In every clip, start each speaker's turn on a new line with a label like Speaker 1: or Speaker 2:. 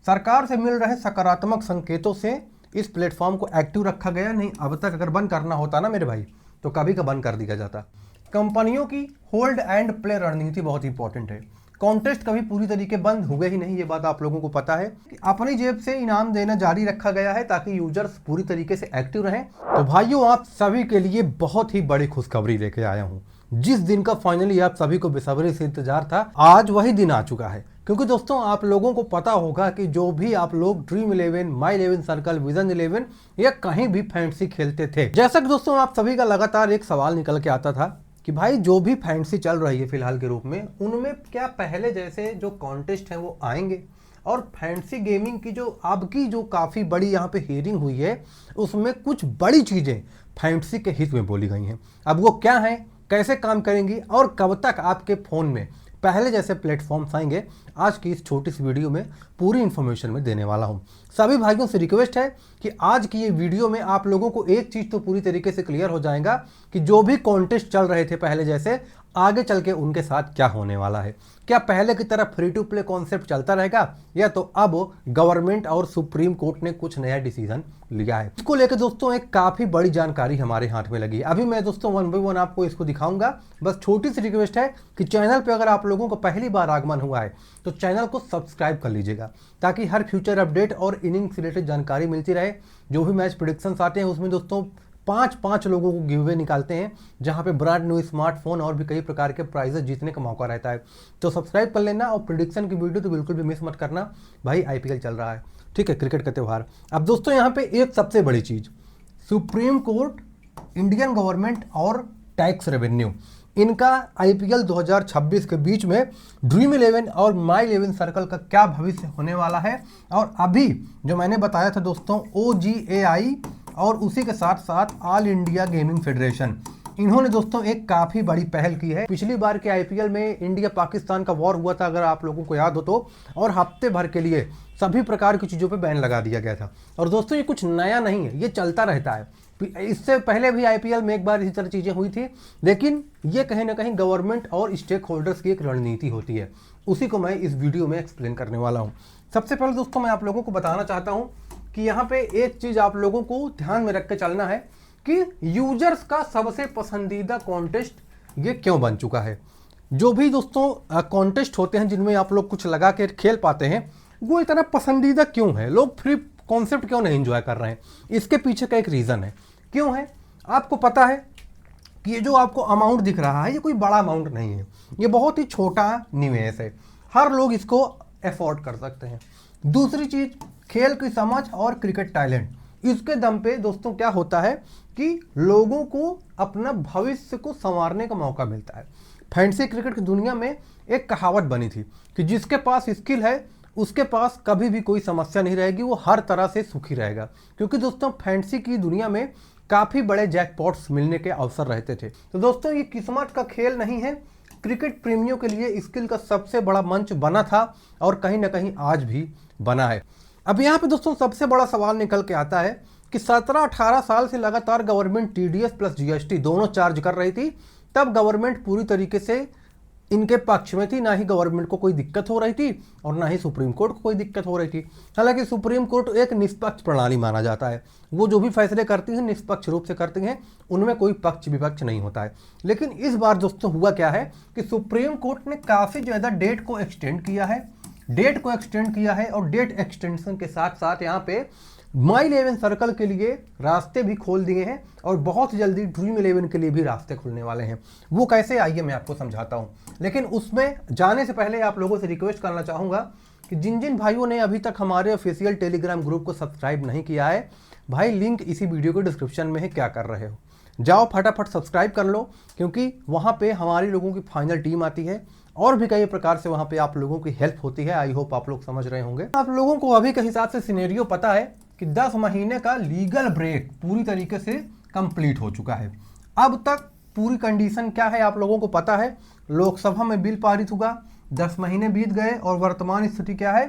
Speaker 1: सरकार से मिल रहे सकारात्मक संकेतों से इस प्लेटफॉर्म को एक्टिव रखा गया। नहीं अब तक अगर बंद करना होता ना मेरे भाई तो कभी का बंद कर दिया जाता। कंपनियों की होल्ड एंड प्ले रणनीति बहुत इंपॉर्टेंट है। कॉन्टेस्ट कभी पूरी तरीके बंद हुए ही नहीं, ये बात आप लोगों को पता है। अपनी जेब से इनाम देना जारी रखा गया है ताकि यूजर्स पूरी तरीके से एक्टिव रहें। तो भाइयों आप सभी के लिए बहुत ही बड़ी खुशखबरी लेके आया हूँ। जिस दिन का फाइनली आप सभी को बेसब्री से इंतजार था, आज वही दिन आ चुका है। क्योंकि दोस्तों आप लोगों को पता होगा कि जो भी आप लोग ड्रीम 11, माई 11 सर्कल, विजन 11 या कहीं भी फैंटेसी खेलते थे, जैसा कि दोस्तों आप सभी का लगातार एक सवाल निकल के आता था कि भाई जो भी फैंटेसी चल रही है फिलहाल के रूप में, उनमें क्या पहले जैसे जो कॉन्टेस्ट हैं वो आएंगे, और फैंटेसी गेमिंग की जो आपकी जो काफ़ी बड़ी यहाँ पे हियरिंग हुई है उसमें कुछ बड़ी चीज़ें फैंटेसी के हित में बोली गई हैं। अब वो क्या हैं, कैसे काम करेंगी और कब तक आपके फ़ोन में पहले जैसे प्लेटफॉर्म्स आएंगे, आज की इस छोटी सी वीडियो में पूरी इन्फॉर्मेशन में देने वाला हूं। सभी भाइयों से रिक्वेस्ट है कि आज की ये वीडियो में आप लोगों को एक चीज़ तो पूरी तरीके से क्लियर हो जाएगा कि जो भी कॉन्टेस्ट चल रहे थे पहले जैसे, आगे चल के उनके साथ क्या होने वाला है। क्या पहले की तरह फ्री टू प्ले कॉन्सेप्ट चलता रहेगा या तो अब गवर्नमेंट और सुप्रीम कोर्ट ने कुछ नया डिसीजन लिया है। इसको लेकर दोस्तों एक काफी बड़ी जानकारी हमारे हाथ में लगी है। अभी मैं दोस्तों 1 बाय 1 आपको इसको दिखाऊंगा। बस छोटी सी रिक्वेस्ट है कि चैनल पे अगर आप लोगों को पहली बार आगमन हुआ है तो चैनल को सब्सक्राइब कर लीजिएगा ताकि हर फ्यूचर अपडेट और इनिंग्स से रिलेटेड जानकारी मिलती रहे। जो भी मैच प्रेडिक्शंस आते हैं उसमें दोस्तों 5 लोगों को गिव अवे निकालते हैं, जहां पे ब्रांड न्यू स्मार्टफोन और भी कई प्रकार के प्राइजेस जीतने का मौका रहता है। तो सब्सक्राइब कर लेना और प्रेडिक्शन की वीडियो तो बिल्कुल भी मिस मत करना। भाई आईपीएल चल रहा है, ठीक है, क्रिकेट का त्यौहार। अब दोस्तों यहाँ पे एक सबसे बड़ी चीज, सुप्रीम कोर्ट, इंडियन गवर्नमेंट और टैक्स रेवेन्यू, इनका आईपीएल 2026 के बीच में ड्रीम 11 और माई 11 सर्कल का क्या भविष्य होने वाला है। और अभी जो मैंने बताया था दोस्तों OGAI और उसी के साथ साथ ऑल इंडिया गेमिंग फेडरेशन, इन्होंने दोस्तों एक काफी बड़ी पहल की है। पिछली बार के आईपीएल में इंडिया पाकिस्तान का वॉर हुआ था, अगर आप लोगों को याद हो तो, और हफ्ते भर के लिए सभी प्रकार की चीजों पे बैन लगा दिया गया था। और दोस्तों ये कुछ नया नहीं है, ये चलता रहता है। इससे पहले भी आईपीएल में एक बार इसी तरह चीजें हुई थी, लेकिन ये कहीं ना कहीं गवर्नमेंट और स्टेक होल्डर्स की एक रणनीति होती है। उसी को मैं इस वीडियो में एक्सप्लेन करने वाला हूँ। सबसे पहले दोस्तों मैं आप लोगों को बताना चाहता हूँ कि यहाँ पे एक चीज आप लोगों को ध्यान में रख के चलना है कि यूजर्स का सबसे पसंदीदा कॉन्टेस्ट ये क्यों बन चुका है। जो भी दोस्तों कॉन्टेस्ट होते हैं जिनमें आप लोग कुछ लगा के खेल पाते हैं, वो इतना पसंदीदा क्यों है, लोग फ्री कॉन्सेप्ट क्यों नहीं एंजॉय कर रहे हैं, इसके पीछे का एक रीजन है। क्यों है आपको पता है कि ये जो आपको अमाउंट दिख रहा है ये कोई बड़ा अमाउंट नहीं है, ये बहुत ही छोटा निवेश है, हर लोग इसको अफोर्ड कर सकते हैं। दूसरी चीज, खेल की समझ और क्रिकेट टैलेंट, इसके दम पे दोस्तों क्या होता है कि लोगों को अपना भविष्य को संवारने का मौका मिलता है। फैंटेसी क्रिकेट की दुनिया में एक कहावत बनी थी कि जिसके पास स्किल है उसके पास कभी भी कोई समस्या नहीं रहेगी, वो हर तरह से सुखी रहेगा। क्योंकि दोस्तों फैंटेसी की दुनिया में काफी बड़े जैकपॉट्स मिलने के अवसर रहते थे। तो दोस्तों ये किस्मत का खेल नहीं है, क्रिकेट प्रेमियों के लिए स्किल का सबसे बड़ा मंच बना था और कहीं ना कहीं आज भी बना है। अब यहाँ पे दोस्तों सबसे बड़ा सवाल निकल के आता है कि 17-18 साल से लगातार गवर्नमेंट TDS प्लस GST दोनों चार्ज कर रही थी, तब गवर्नमेंट पूरी तरीके से इनके पक्ष में थी, ना ही गवर्नमेंट को कोई दिक्कत हो रही थी और ना ही सुप्रीम कोर्ट को कोई दिक्कत हो रही थी। हालांकि सुप्रीम कोर्ट एक निष्पक्ष प्रणाली माना जाता है, वो जो भी फैसले करती है निष्पक्ष रूप से करती हैं, उनमें कोई पक्ष विपक्ष नहीं होता है। लेकिन इस बार दोस्तों हुआ क्या है कि सुप्रीम कोर्ट ने काफ़ी ज़्यादा डेट को एक्सटेंड किया है और डेट एक्सटेंशन के साथ साथ यहाँ पे माई 11 सर्कल के लिए रास्ते भी खोल दिए हैं और बहुत जल्दी ड्रीम 11 के लिए भी रास्ते खुलने वाले हैं। वो कैसे, आइए मैं आपको समझाता हूँ। लेकिन उसमें जाने से पहले आप लोगों से रिक्वेस्ट करना चाहूँगा कि जिन जिन भाइयों ने अभी तक हमारे ऑफिशियल टेलीग्राम ग्रुप को सब्सक्राइब नहीं किया है, भाई लिंक इसी वीडियो के डिस्क्रिप्शन में है, क्या कर रहे हो, जाओ फटाफट सब्सक्राइब कर लो, क्योंकि वहाँ पे हमारी लोगों की फाइनल टीम आती है और भी कई प्रकार से वहाँ पे आप लोगों की हेल्प होती है। आई होप आप लोग समझ रहे होंगे। आप लोगों को अभी के हिसाब से सिनेरियो पता है कि 10 महीने का लीगल ब्रेक पूरी तरीके से कंप्लीट हो चुका है। अब तक पूरी कंडीशन क्या है आप लोगों को पता है, लोकसभा में बिल पारित हुआ, 10 महीने बीत गए और वर्तमान स्थिति क्या है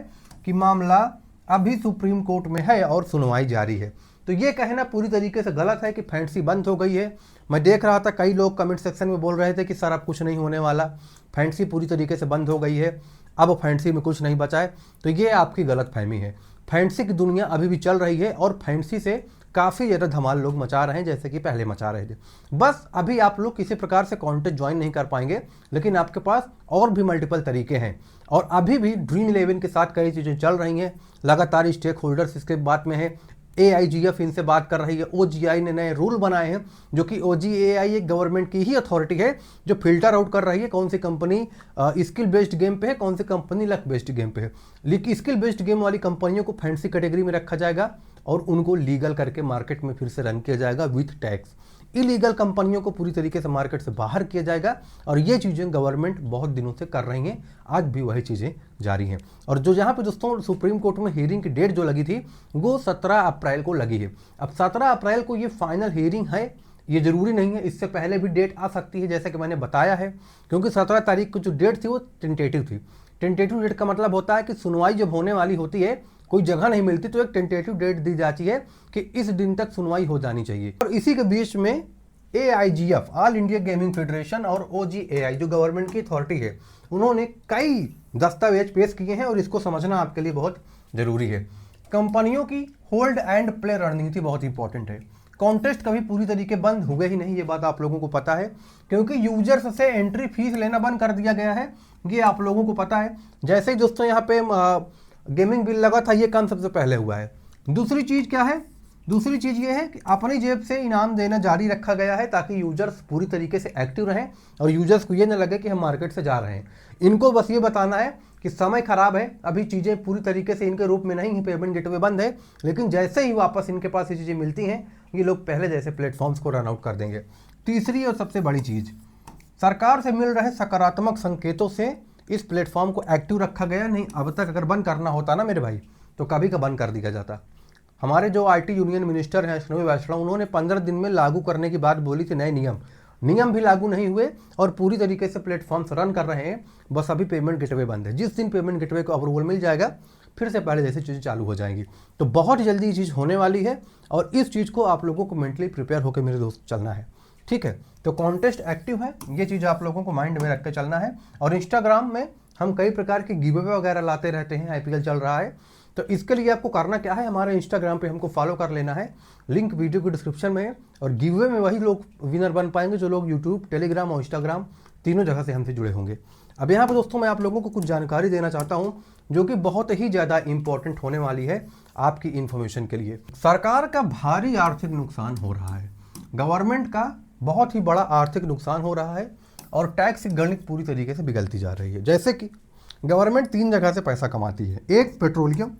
Speaker 1: कि मामला अभी सुप्रीम कोर्ट में है और सुनवाई जारी है। तो ये कहना पूरी तरीके से गलत है कि फैंटेसी बंद हो गई है। मैं देख रहा था कई लोग कमेंट सेक्शन में बोल रहे थे कि सर अब कुछ नहीं होने वाला, फैंटेसी पूरी तरीके से बंद हो गई है। अब फैंसी में कुछ नहीं बचा है। तो ये आपकी गलत फहमी है। फैंसी की दुनिया अभी भी चल रही है और फैंसी से काफ़ी ज़्यादा धमाल लोग मचा रहे हैं, जैसे कि पहले मचा रहे थे। बस अभी आप लोग किसी प्रकार से कॉन्टेस्ट ज्वाइन नहीं कर पाएंगे, लेकिन आपके पास और भी मल्टीपल तरीके हैं। और अभी भी ड्रीम 11 के साथ कई चीज़ें चल रही हैं। लगातार स्टेक होल्डर्स इसके बात में है। AIGF इनसे बात कर रही है। OGI ने नए रूल बनाए हैं, जो कि OGAI एक गवर्नमेंट की ही अथॉरिटी है जो फिल्टर आउट कर रही है कौन सी कंपनी स्किल बेस्ड गेम पे है, कौन सी कंपनी लक बेस्ड गेम पे है। लेकिन स्किल बेस्ड गेम वाली कंपनियों को फैंसी कैटेगरी में रखा जाएगा और उनको लीगल करके मार्केट में फिर से रन किया जाएगा विथ टैक्स। इलीगल कंपनियों को पूरी तरीके से मार्केट से बाहर किया जाएगा और ये चीज़ें गवर्नमेंट बहुत दिनों से कर रही हैं, आज भी वही चीज़ें जारी हैं। और जो यहाँ पे दोस्तों सुप्रीम कोर्ट में हियरिंग की डेट जो लगी थी वो 17 अप्रैल को लगी है। अब 17 अप्रैल को ये फाइनल हियरिंग है, ये जरूरी नहीं है, इससे पहले भी डेट आ सकती है जैसा कि मैंने बताया है, क्योंकि 17 तारीख को जो डेट थी वो टेंटेटिव थी। टेंटेटिव डेट का मतलब होता है कि सुनवाई जब होने वाली होती है, कोई जगह नहीं मिलती, तो एक टेंटेटिव डेट दी जाती है कि इस दिन तक सुनवाई हो जानी चाहिए। और इसी के बीच में AIGF all India gaming federation और OGAI जो गवर्नमेंट की अथॉरिटी है, उन्होंने कई दस्तावेज पेश किए हैं और इसको समझना आपके लिए बहुत जरूरी है। कंपनियों की होल्ड एंड प्ले रणनीति बहुत इंपॉर्टेंट है। कॉन्टेस्ट कभी पूरी तरीके बंद हुए ही नहीं, ये बात आप लोगों को पता है, क्योंकि यूजर्स से एंट्री फीस लेना बंद कर दिया गया है, ये आप लोगों को पता है। जैसे ही दोस्तों यहाँ पे गेमिंग बिल लगा था, ये काम सबसे पहले हुआ है। दूसरी चीज़ क्या है? दूसरी चीज़ ये है कि अपनी जेब से इनाम देना जारी रखा गया है ताकि यूजर्स पूरी तरीके से एक्टिव रहें और यूजर्स को ये ना लगे कि हम मार्केट से जा रहे हैं। इनको बस ये बताना है कि समय खराब है, अभी चीज़ें पूरी तरीके से इनके रूप में नहीं है, पेमेंट गेटवे बंद है, लेकिन जैसे ही वापस इनके पास ये चीज़ें मिलती हैं, ये लोग पहले जैसे प्लेटफॉर्म्स को रन आउट कर देंगे। तीसरी और सबसे बड़ी चीज़, सरकार से मिल रहे सकारात्मक संकेतों से इस प्लेटफॉर्म को एक्टिव रखा गया। नहीं अब तक अगर बंद करना होता ना मेरे भाई, तो कभी का बंद कर दिया जाता। हमारे जो IT यूनियन मिनिस्टर हैं श्री वैष्णव, उन्होंने 15 दिन में लागू करने की बात बोली थी। नए नियम भी लागू नहीं हुए और पूरी तरीके से प्लेटफॉर्म्स रन कर रहे हैं, बस अभी पेमेंट गेटवे बंद है। जिस दिन पेमेंट गेटवे को अप्रूवल मिल जाएगा, फिर से पहले जैसी चीज़ें चालू हो जाएंगी। तो बहुत जल्दी ये चीज़ होने वाली है और इस चीज़ को आप लोगों को मेंटली प्रिपेयर होकर मेरे दोस्त चलना है, ठीक है। तो कॉन्टेस्ट एक्टिव है, ये चीज़ आप लोगों को माइंड में रख के चलना है। और इंस्टाग्राम में हम कई प्रकार के गिव अवे वगैरह लाते रहते हैं, IPL चल रहा है, तो इसके लिए आपको करना क्या है, हमारे इंस्टाग्राम पे हमको फॉलो कर लेना है, लिंक वीडियो के डिस्क्रिप्शन में है। और गिव अवे में वही लोग विनर बन पाएंगे जो लोग यूट्यूब, टेलीग्राम और इंस्टाग्राम तीनों जगह से हमसे जुड़े होंगे। अब यहाँ पर दोस्तों मैं आप लोगों को कुछ जानकारी देना चाहता हूँ जो कि बहुत ही ज़्यादा इंपॉर्टेंट होने वाली है आपकी इन्फॉर्मेशन के लिए। सरकार का भारी आर्थिक नुकसान हो रहा है, गवर्नमेंट का बहुत ही बड़ा आर्थिक नुकसान हो रहा है और टैक्स की गणित पूरी तरीके से बिगड़ती जा रही है। जैसे कि गवर्नमेंट 3 जगह से पैसा कमाती है, एक पेट्रोलियम,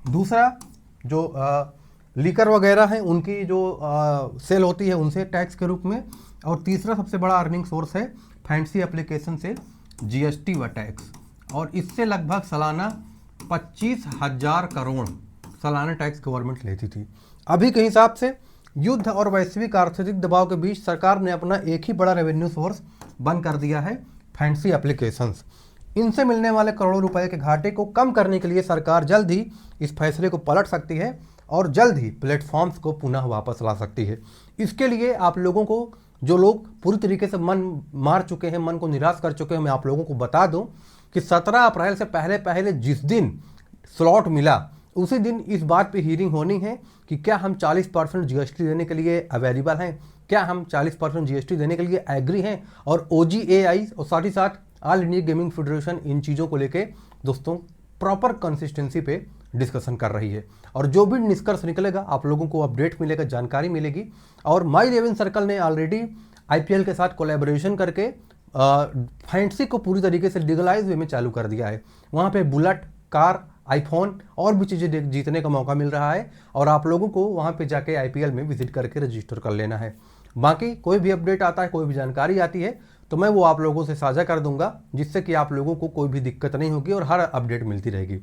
Speaker 1: दूसरा जो लीकर वगैरह हैं उनकी जो सेल होती है उनसे टैक्स के रूप में, और तीसरा सबसे बड़ा अर्निंग सोर्स है फैंसी एप्लीकेशन से GST व टैक्स। और इससे लगभग सालाना 25,000 करोड़ सालाना टैक्स गवर्नमेंट लेती थी। अभी के हिसाब से युद्ध और वैश्विक आर्थिक दबाव के बीच सरकार ने अपना एक ही बड़ा रेवेन्यू सोर्स बंद कर दिया है, फैंसी एप्लीकेशंस। इनसे मिलने वाले करोड़ों रुपए के घाटे को कम करने के लिए सरकार जल्द ही इस फैसले को पलट सकती है और जल्द ही प्लेटफॉर्म्स को पुनः वापस ला सकती है। इसके लिए आप लोगों को, जो लोग पूरी तरीके से मन मार चुके हैं, मन को निराश कर चुके हैं, मैं आप लोगों को बता दूं कि 17 अप्रैल से पहले जिस दिन स्लॉट मिला उसी दिन इस बात पे हियरिंग होनी है कि क्या हम 40% GST देने के लिए अवेलेबल हैं, क्या हम 40% GST देने के लिए एग्री हैं। और OGAI और साथ ही साथ ऑल इंडिया गेमिंग फेडरेशन इन चीज़ों को लेके दोस्तों प्रॉपर कंसिस्टेंसी पे डिस्कशन कर रही है। और जो भी निष्कर्ष निकलेगा आप लोगों को अपडेट मिलेगा, जानकारी मिलेगी। और माई 11 सर्कल ने ऑलरेडी IPL के साथ कोलैबोरेशन करके फैंसी को पूरी तरीके से लीगलाइज वे में चालू कर दिया है। वहाँ पे बुलेट, कार, आईफोन और भी चीज़ें जीतने का मौका मिल रहा है और आप लोगों को वहाँ पे जाके IPL में विजिट करके रजिस्टर कर लेना है। बाकी कोई भी अपडेट आता है, कोई भी जानकारी आती है तो मैं वो आप लोगों से साझा कर दूंगा, जिससे कि आप लोगों को कोई भी दिक्कत नहीं होगी और हर अपडेट मिलती रहेगी।